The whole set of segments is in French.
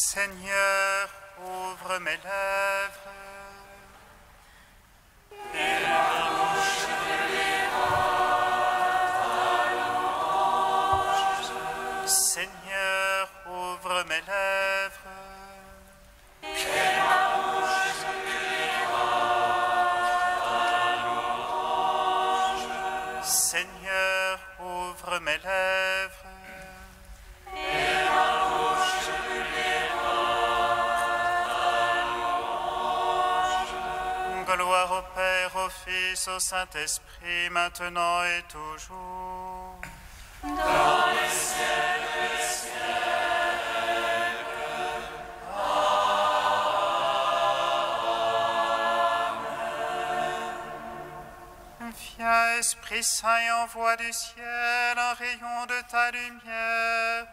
Seigneur, ouvre mes lèvres. Et ma bouche Seigneur, ouvre mes lèvres. et ma bouche Seigneur, ouvre mes lèvres. et ma bouche Gloire au Père, au Fils, au Saint-Esprit, maintenant et toujours. dans les siècles des siècles. Viens, Esprit Saint, et envoie du ciel un rayon de ta lumière.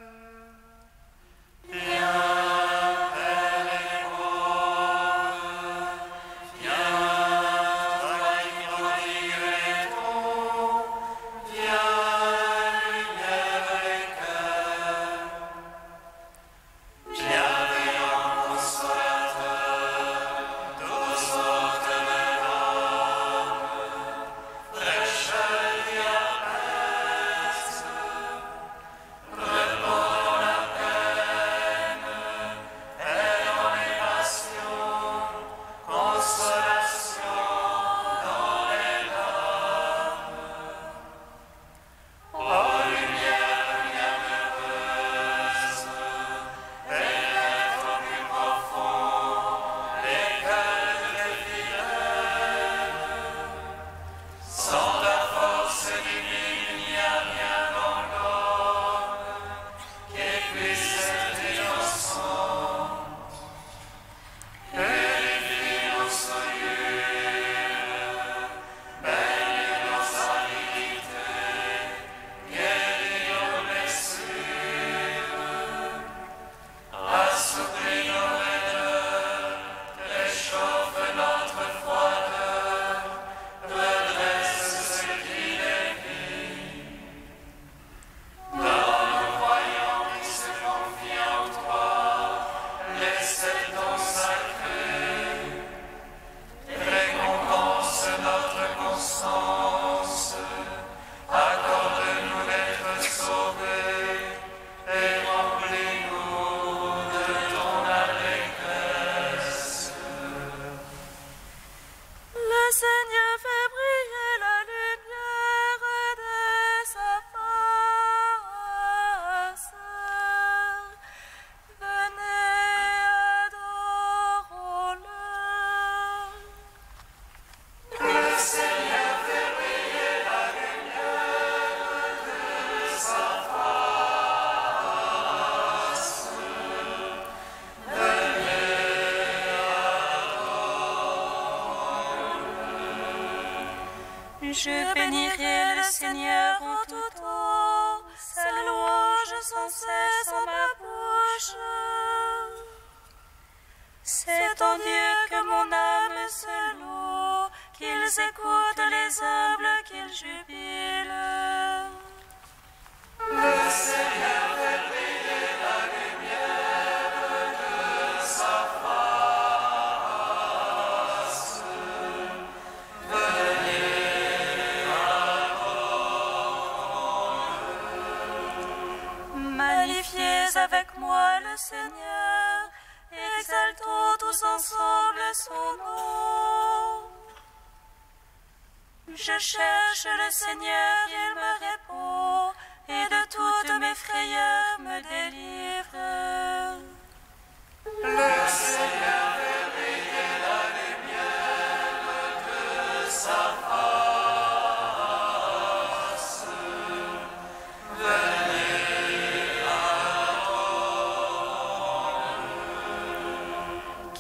Je bénirai le Seigneur en tout temps, sa louange sans cesse en ma bouche. C'est en Dieu que mon âme se loue, qu'ils écoutent les humbles, qu'ils jubilent. Le Seigneur fait briller la lumière de sa face. Magnifiez avec moi le Seigneur, exaltons tous ensemble son nom. Je cherche le Seigneur, il me répond, et de toutes mes frayeurs me délivre. Le Seigneur fait briller la lumière de sa face.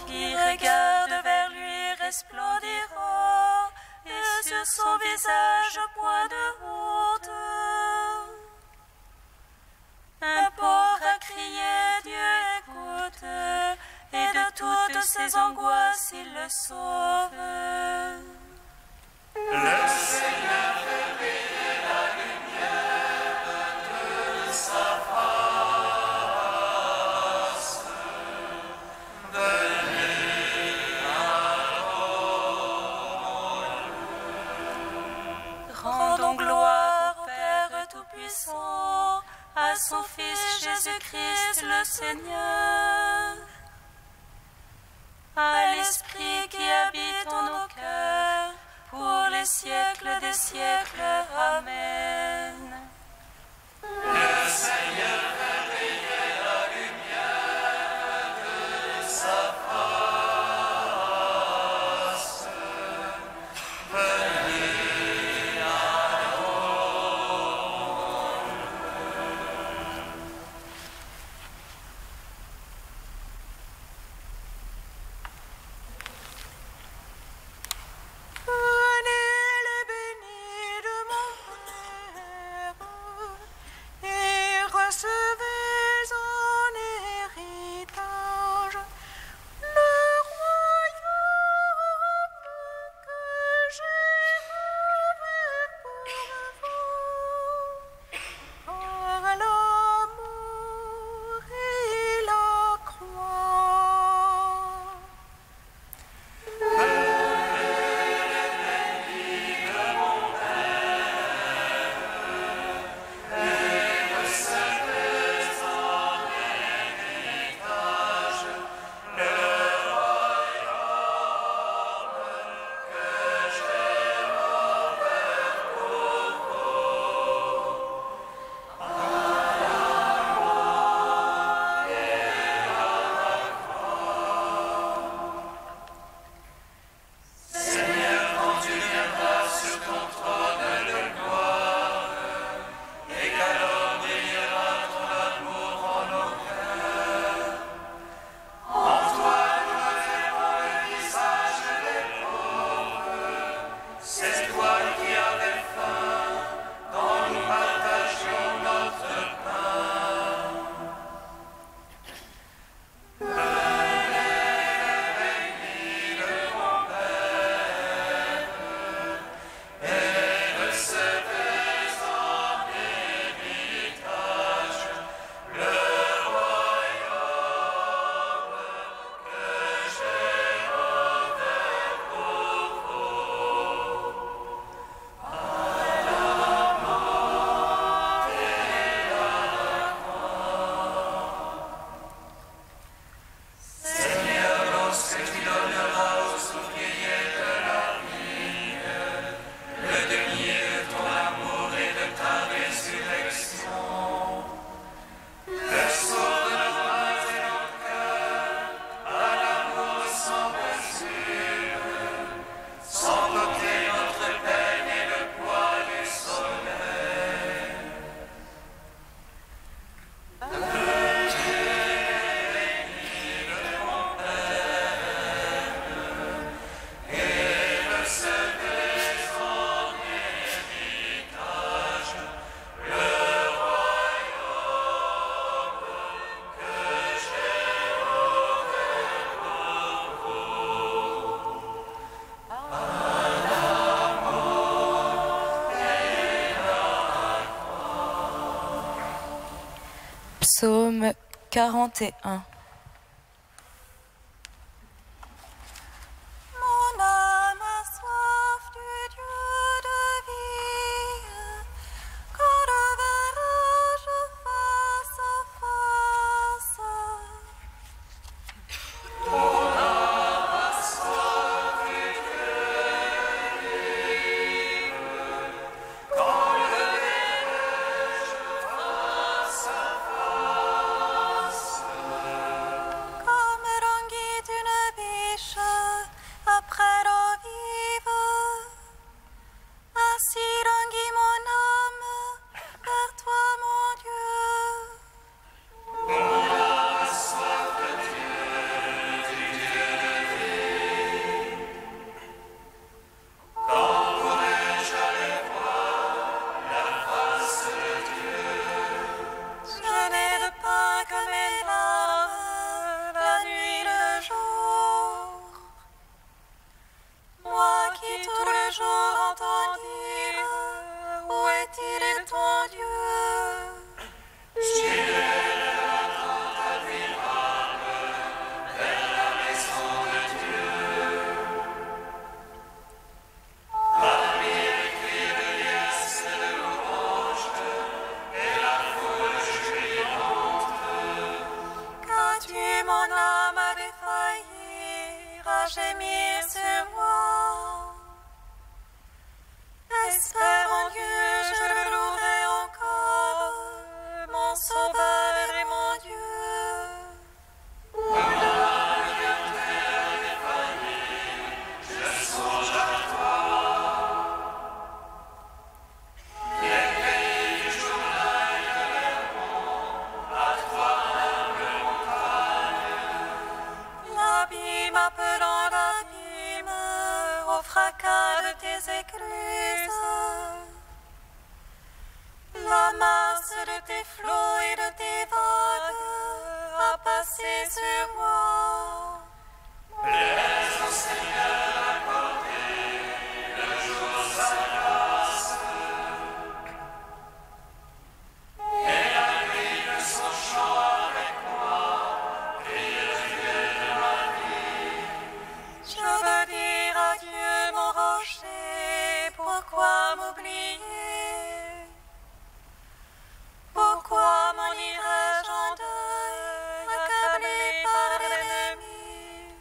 Qui regarde vers lui resplendiront, et sur son visage point de honte. Un pauvre a crié, Dieu écoute, et de toutes ses angoisses il le sauve. Le Seigneur fait briller la lumière de sa face. Tout-Puissant, à son Fils Jésus-Christ le Seigneur, à l'Esprit qui habite en nos cœurs, pour les siècles des siècles. Amen. Le Seigneur fait briller la lumière de sa face. Venez à Psaume 41. Mon âme a soif du Dieu de vie, quand le verrai-je face à face? Mon âme a soif du Dieu de vie, quand le verrai-je face à face. gémir sur moi. Espère en Dieu, je le louerai encore, mon Sauveur et mon Dieu. L'abîme appelant l'abîme, au fracas de tes écluses. La masse de tes flots et de tes vagues a passé sur moi. Laisse au Seigneur accorder le jour sa grâce, et la nuit de son chant avec moi, prie le Dieu de ma vie. Je veux dire à Dieu mon rocher, pourquoi m'oublier? Pourquoi m'en irais-je en deuil, accablé par l'ennemi?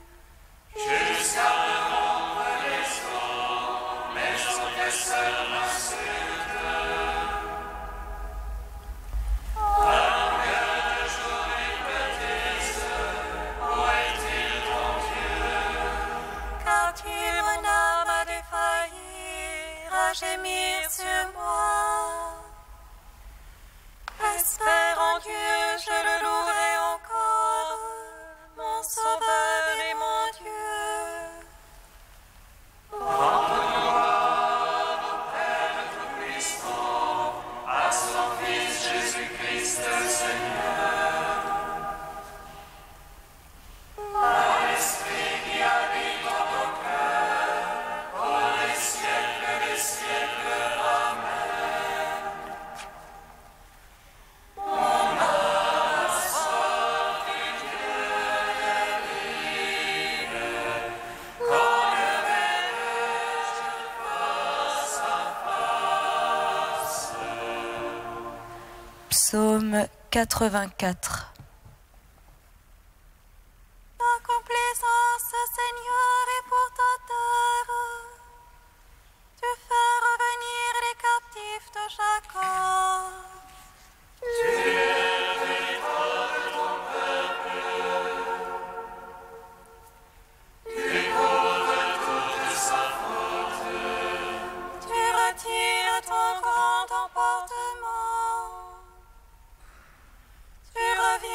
Jusqu'à me rompre les os, mes oppresseurs m'insultent. À longueur de jour ils me disent, où est-il ton Dieu? Car tu mon âme a défailli, à gémir sur moi. Espère en Dieu, je le louerai encore, mon Sauveur et mon Dieu. À son Fils Jésus-Christ le Seigneur, à l'Esprit qui habite dans nos cœurs, pour les siècles des siècles. Amen. Mon âme a soif du Dieu des vives, quand le verrai-je face à face. Psaume 84. Ta complaisance, Seigneur, est pour ta terre. Tu fais revenir les captifs de Jacob. Tu retires ton grand emportement. Tu reviens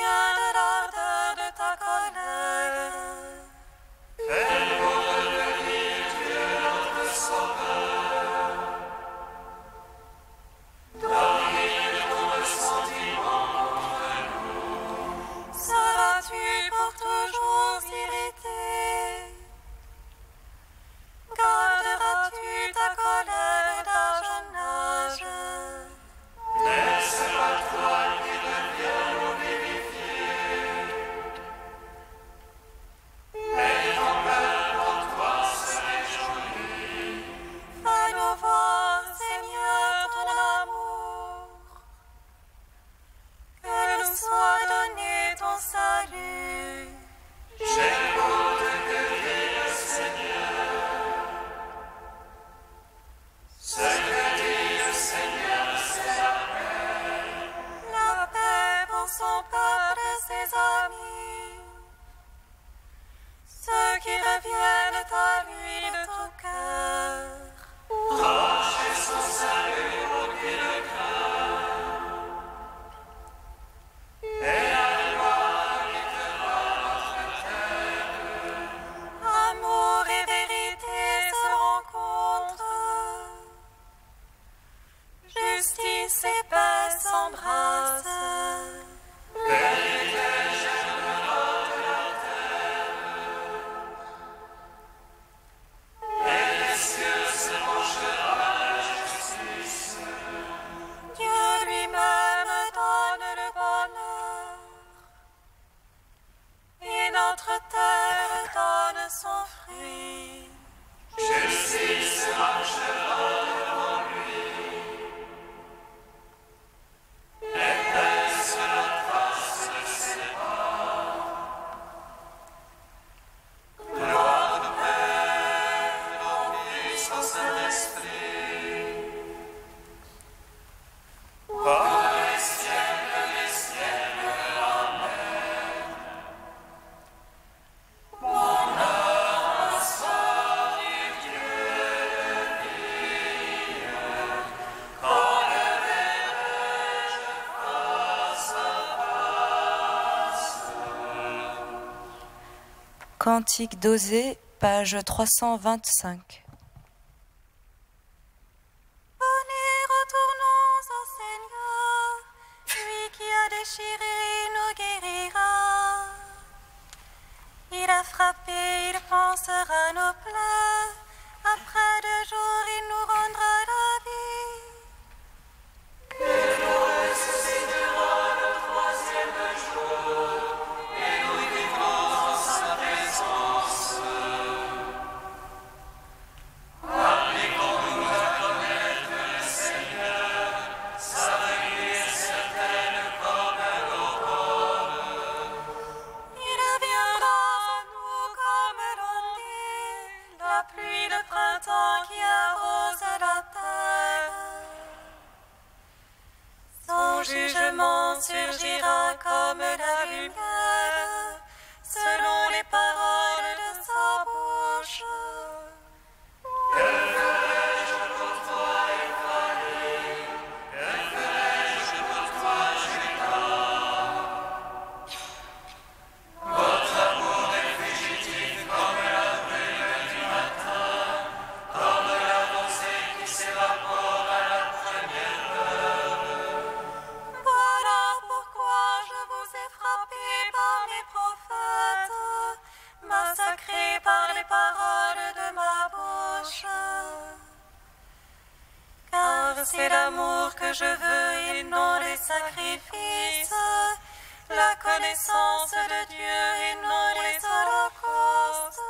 Cantique d'Osée, page 325. Venez, retournons au Seigneur, lui qui a déchiré nous guérira. Il a frappé, il pansera nos plaies, après 2 jours il nous rendra la vie. Il nous ressuscitera le 3e jour, et nous vivrons en sa présence. Appliquons-nous à connaître le Seigneur, sa venue est certaine comme l'aurore. Il viendra à nous comme l'ondée, la pluie de printemps qui arrose la terre. Son jugement surgira comme la lumière, selon les paroles de sa bouche. Votre amour est fugitif comme la brume du matin, comme la rosée qui s'évapore à la première heure. Voilà pourquoi je vous ai frappé par mes prophètes, massacré par les paroles de ma bouche. Car c'est l'amour que je veux et non les sacrifices, la connaissance de Dieu et non les holocaustes.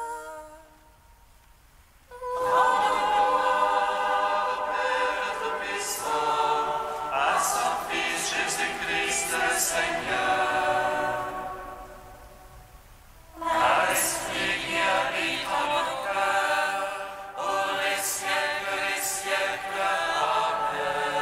À son Fils Jésus-Christ le Seigneur. À l'Esprit qui habite en mon cœur, pour les siècles des siècles. Amen.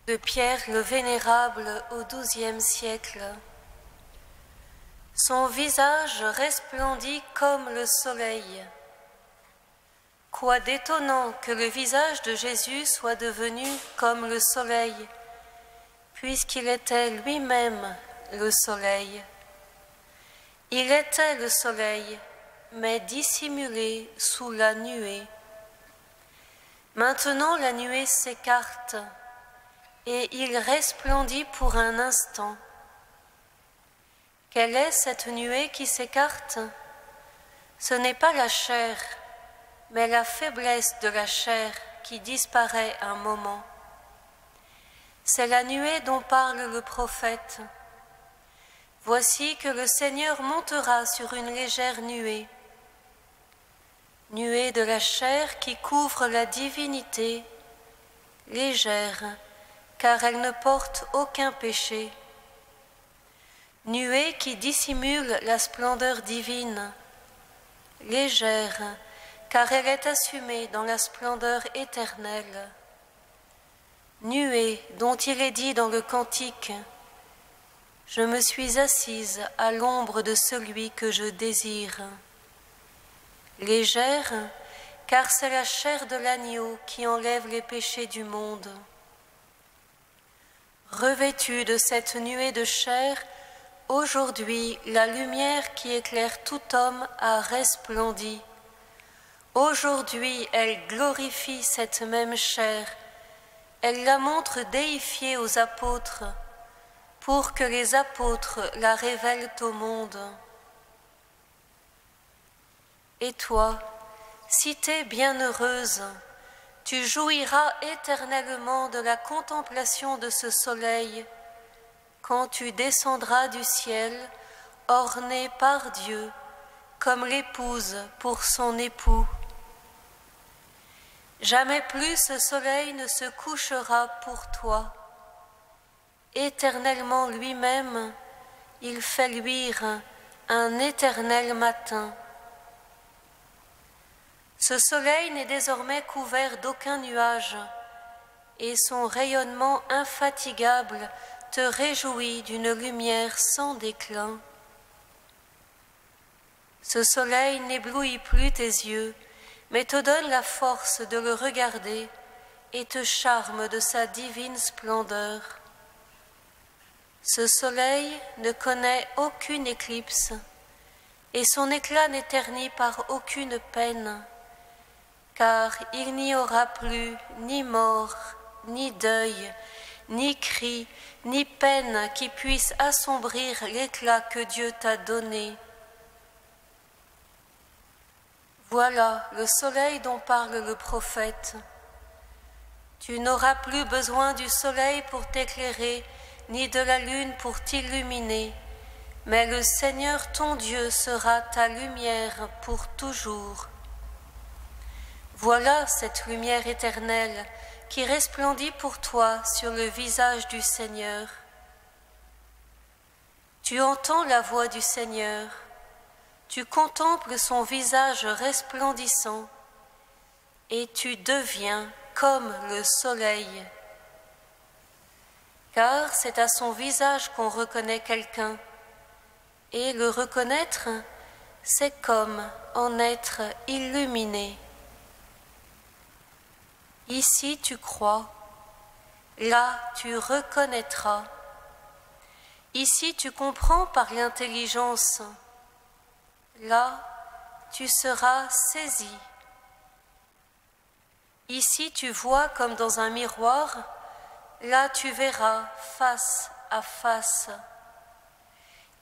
De Pierre le Vénérable au XIIe siècle. Son visage resplendit comme le soleil. Quoi d'étonnant que le visage de Jésus soit devenu comme le soleil, puisqu'il était lui-même le soleil. Il était le soleil, mais dissimulé sous la nuée. Maintenant la nuée s'écarte, et il resplendit pour un instant. Quelle est cette nuée qui s'écarte? Ce n'est pas la chair, mais la faiblesse de la chair qui disparaît un moment. C'est la nuée dont parle le prophète. Voici que le Seigneur montera sur une légère nuée, nuée de la chair qui couvre la divinité, légère, car elle ne porte aucun péché. Nuée qui dissimule la splendeur divine, légère, car elle est assumée dans la splendeur éternelle. Nuée dont il est dit dans le cantique: « Je me suis assise à l'ombre de celui que je désire. » Légère, car c'est la chair de l'agneau qui enlève les péchés du monde. Revêtue de cette nuée de chair, aujourd'hui la lumière qui éclaire tout homme a resplendi. Aujourd'hui elle glorifie cette même chair, elle la montre déifiée aux apôtres, pour que les apôtres la révèlent au monde. Et toi, cité bienheureuse, tu jouiras éternellement de la contemplation de ce soleil, quand tu descendras du ciel, ornée par Dieu, comme l'épouse pour son époux. Jamais plus ce soleil ne se couchera pour toi. Éternellement lui-même, il fait luire un éternel matin. Ce soleil n'est désormais couvert d'aucun nuage, et son rayonnement infatigable te réjouit d'une lumière sans déclin. Ce soleil n'éblouit plus tes yeux, mais te donne la force de le regarder et te charme de sa divine splendeur. Ce soleil ne connaît aucune éclipse, et son éclat n'est terni par aucune peine, car il n'y aura plus ni mort, ni deuil, ni cri, ni peine qui puisse assombrir l'éclat que Dieu t'a donné. Voilà le soleil dont parle le prophète. Tu n'auras plus besoin du soleil pour t'éclairer, ni de la lune pour t'illuminer, mais le Seigneur ton Dieu sera ta lumière pour toujours. Voilà cette lumière éternelle qui resplendit pour toi sur le visage du Seigneur. Tu entends la voix du Seigneur, tu contemples son visage resplendissant, et tu deviens comme le soleil. Car c'est à son visage qu'on reconnaît quelqu'un, et le reconnaître, c'est comme en être illuminé. Ici tu crois, là tu reconnaîtras. Ici tu comprends par l'intelligence, là tu seras saisi. Ici tu vois comme dans un miroir, là tu verras face à face.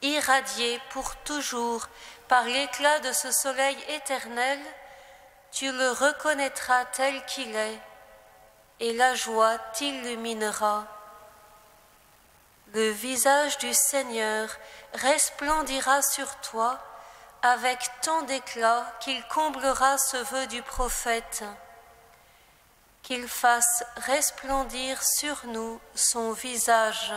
Irradié pour toujours par l'éclat de ce soleil éternel, tu le reconnaîtras tel qu'il est, et la joie t'illuminera. Le visage du Seigneur resplendira sur toi avec tant d'éclat qu'il comblera ce vœu du prophète, qu'il fasse resplendir sur nous son visage.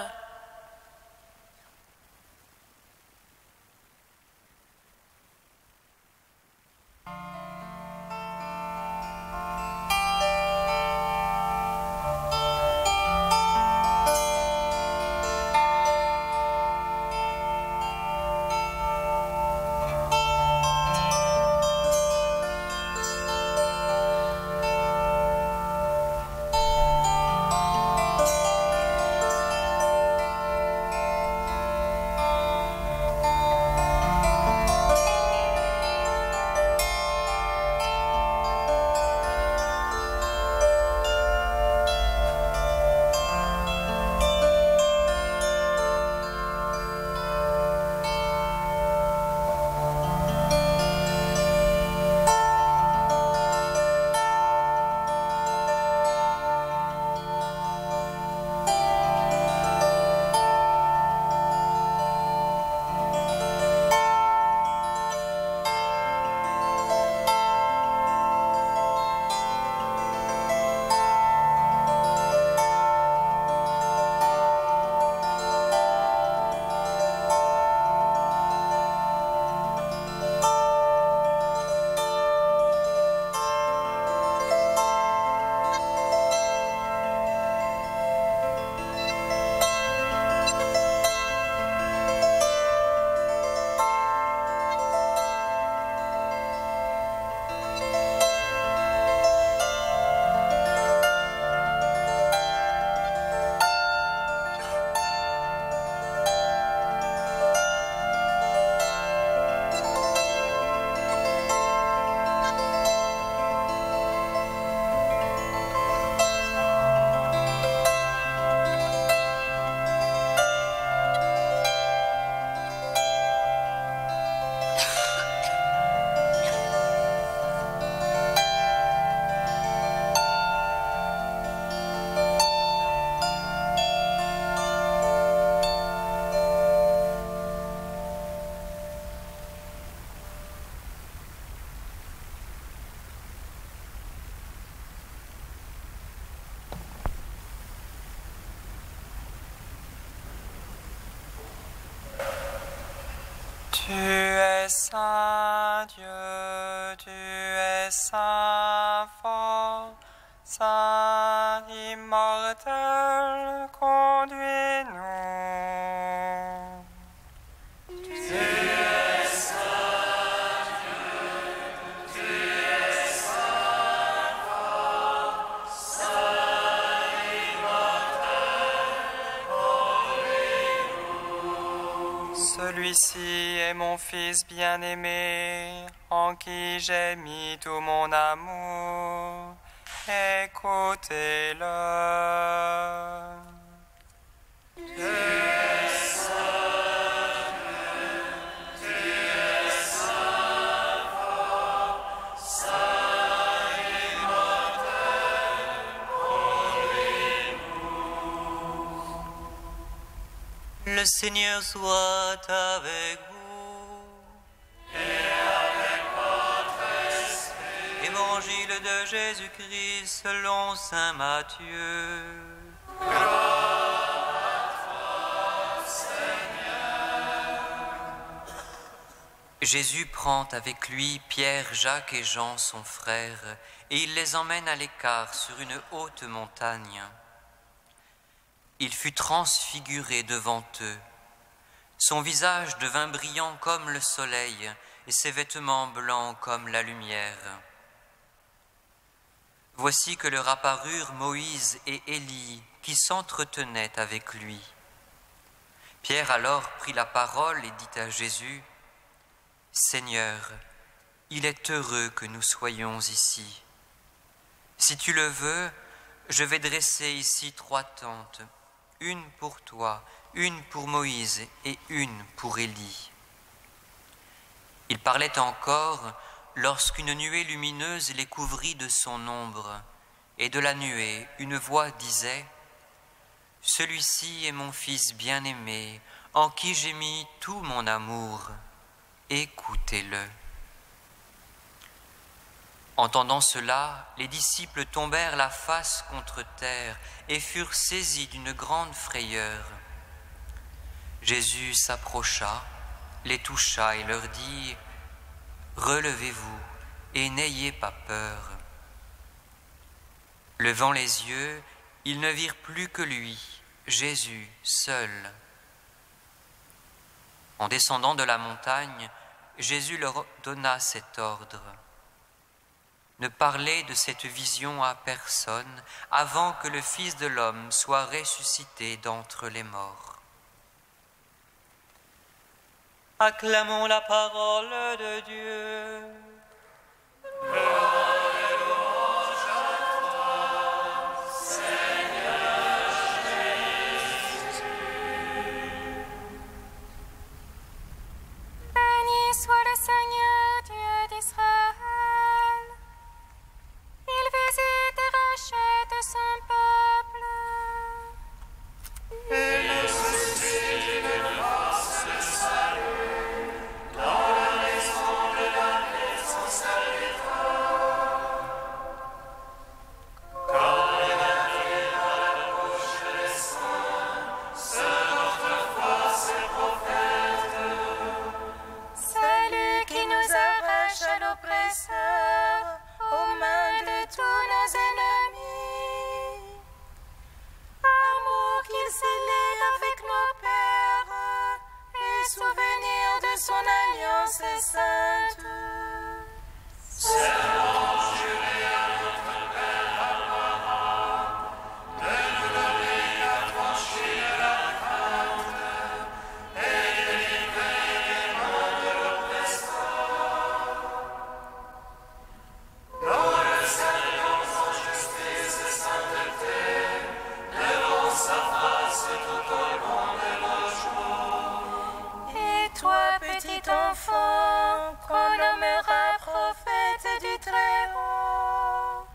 Tu es saint Dieu, tu es saint fort, saint immortel, conduis-nous. Tu es saint Celui-ci est mon Fils bien-aimé, en qui j'ai mis tout mon amour. Écoutez-le. Le Seigneur soit avec vous. Et avec votre esprit. Évangile de Jésus-Christ selon saint Matthieu. Gloire à toi, Seigneur. Jésus prend avec lui Pierre, Jacques et Jean, son frère, et il les emmène à l'écart sur une haute montagne. Il fut transfiguré devant eux. Son visage devint brillant comme le soleil, et ses vêtements blancs comme la lumière. Voici que leur apparurent Moïse et Élie, qui s'entretenaient avec lui. Pierre alors prit la parole et dit à Jésus, « Seigneur, il est heureux que nous soyons ici. Si tu le veux, je vais dresser ici 3 tentes, une pour toi, une pour Moïse et une pour Élie. » Il parlait encore lorsqu'une nuée lumineuse les couvrit de son ombre, et de la nuée une voix disait, « Celui-ci est mon Fils bien-aimé, en qui j'ai mis tout mon amour. Écoutez-le. » Entendant cela, les disciples tombèrent la face contre terre et furent saisis d'une grande frayeur. Jésus s'approcha, les toucha et leur dit, « Relevez-vous et n'ayez pas peur. » Levant les yeux, ils ne virent plus que lui, Jésus seul. En descendant de la montagne, Jésus leur donna cet ordre. Ne parlez de cette vision à personne avant que le Fils de l'homme soit ressuscité d'entre les morts. Acclamons la parole de Dieu. Gloire et louange à toi, Seigneur Jésus. Béni soit le Seigneur, Dieu d'Israël. Il visite et rachète son peuple. Et le suscite d'une force de salut dans la maison de David son serviteur. Quand il arrive à la bouche des saints, ceux d'autrefois ses prophètes. C'est lui qui nous arrache à l'oppresseur, aux mains de tous nos ennemis. Amour qu'il s'est lié avec nos pères, et souvenir de son alliance sainte. Serment juré à notre père Abraham, de nous donner l'affranchir la crainte et délivrer les mains de l'oppresseur. Nous le saluons en justice et sainteté, devant sa face tout au long de nos jours. Et toi, petit enfant, qu'on nommera prophète du Très-Haut,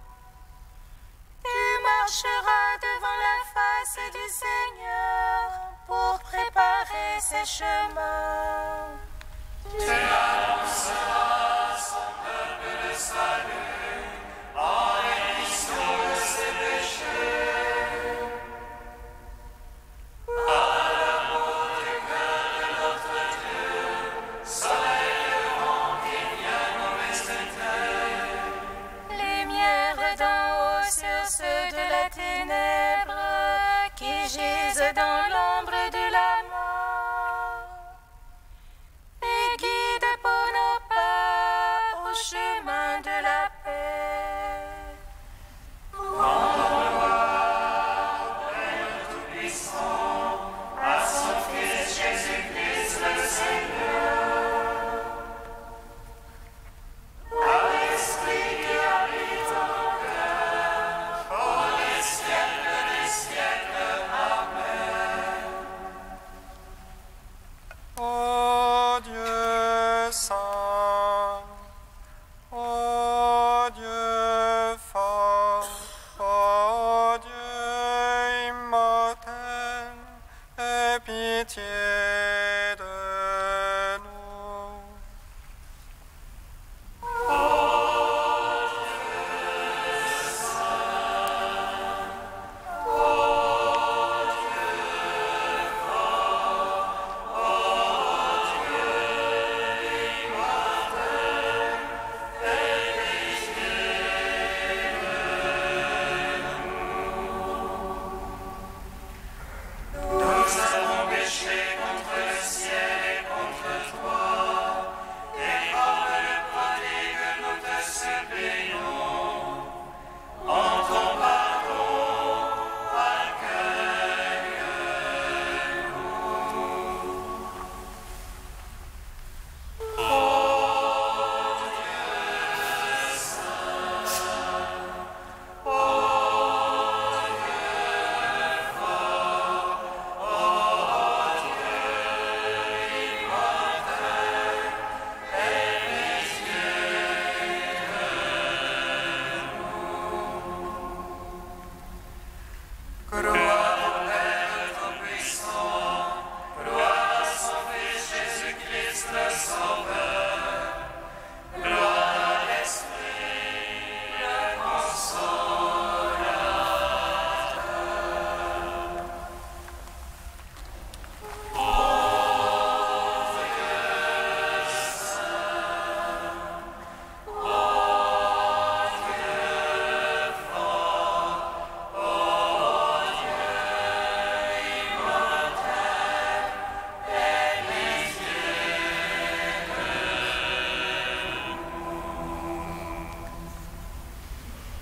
tu marcheras devant la face du Seigneur pour préparer ses chemins. Tu annonceras à son peuple le salut, en rémission de ses péchés. À l'amour du cœur de notre Dieu, soleil levant qui vient nous visiter. Lumière d'en haut sur ceux de la ténèbre qui gisent dans l'ombre de la mort. Et guide pour Ô Dieu saint, ô Dieu fort, ô Dieu immortel, aie pitié de nous.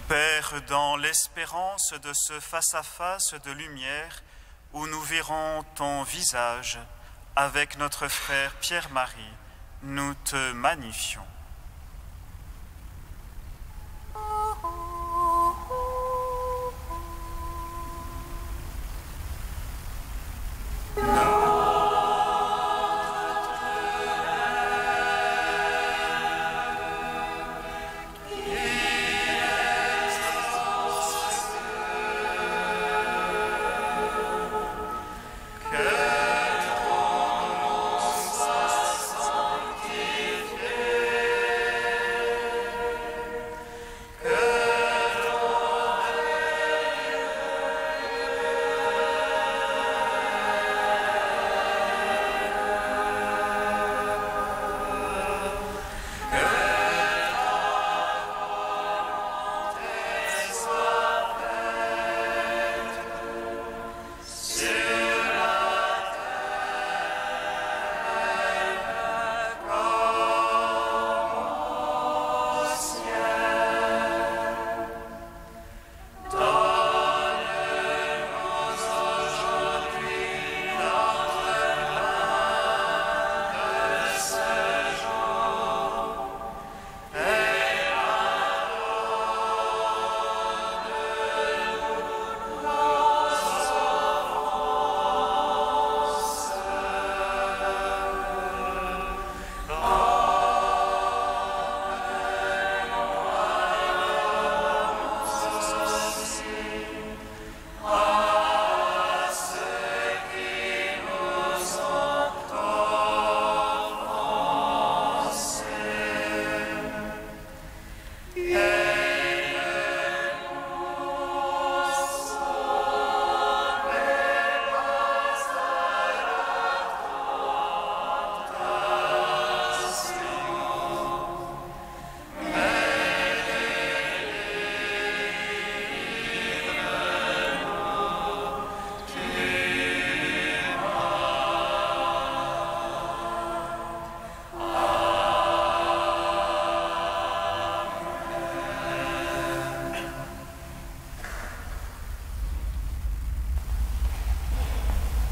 Père, dans l'espérance de ce face-à-face de lumière où nous verrons ton visage, avec notre frère Pierre-Marie, nous te magnifions.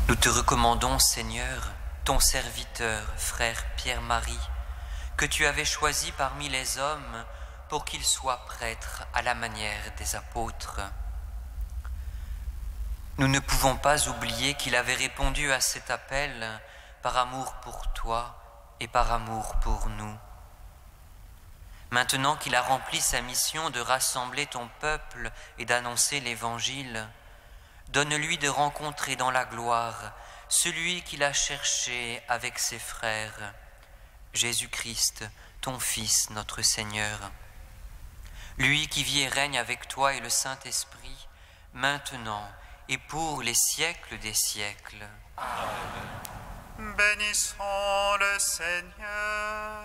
Nous te recommandons, Seigneur, ton serviteur, frère Pierre-Marie, que tu avais choisi parmi les hommes pour qu'il soit prêtre à la manière des apôtres. Nous ne pouvons pas oublier qu'il avait répondu à cet appel par amour pour toi et par amour pour nous. Maintenant qu'il a rempli sa mission de rassembler ton peuple et d'annoncer l'Évangile, donne-lui de rencontrer dans la gloire celui qu'il a cherché avec ses frères, Jésus-Christ, ton Fils, notre Seigneur. Lui qui vit et règne avec toi et le Saint-Esprit, maintenant et pour les siècles des siècles. Bénissons le Seigneur.